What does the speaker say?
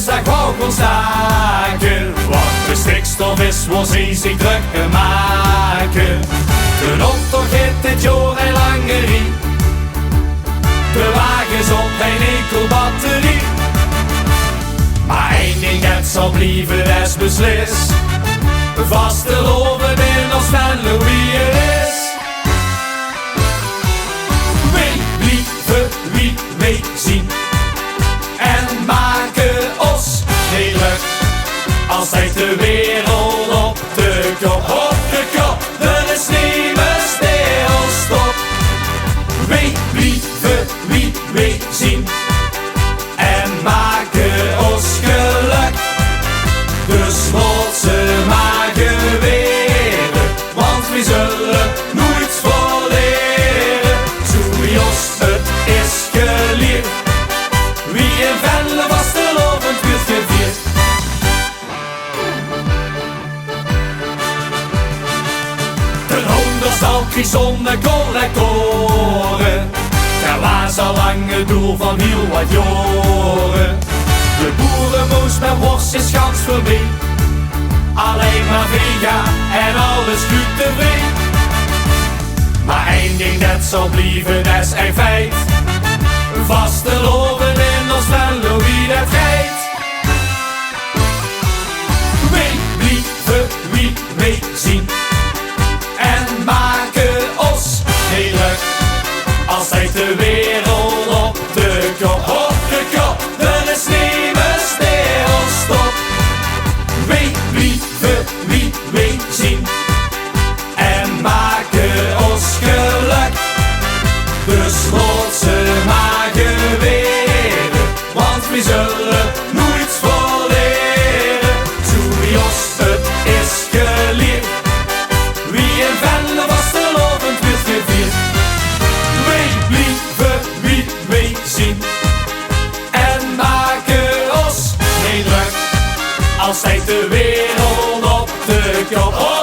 dinsdag wou gewoon staken, want de stikstof is was eens zich druk maken. De optocht hit dit jaar en langerie, de wagens op geen enkel batterie. Maar één ding het zal blijven, dat is beslist. Vasteloven in ons Venlo wie er is. Wie blieve, wie mee zien. En maken ons heel druk. Als hij de wereld op de kop, er is niet meer stilstop. Wie blieve, wie mee zien. En maken ons geluk. Dus wordt ze maar geweren, want we zullen nooit verleren. Zo Jos, het is geleerd. Wie in Venlo was de lovend wordt gevierd. De honderstal kreeg zonder collectoren. Dat was al lang het doel van heel wat jaren. De boerenmoes met worstjes gans voorbij. Alleen maar vega en alles gluten-vrij. Maar één ding dat zal blijven, dat is een feit. Vasteloven in ons Venlo wie dat rijdt. Wie blieve, wie mee zien. En maken ons heel druk. Als hij de wereld op de kop, er is niet meer stilstop. Wie blieve, wie mee zien. En maken ons geluk. Dus wordt ze maar geweren, want we zullen nooit verleren. Zo Jos, het is geleerd. Wie in Venlo was de lovend wordt gevierd. Wie blieve, wie mee zien. En maken ons geen druk. Als hij de wereld op de kop.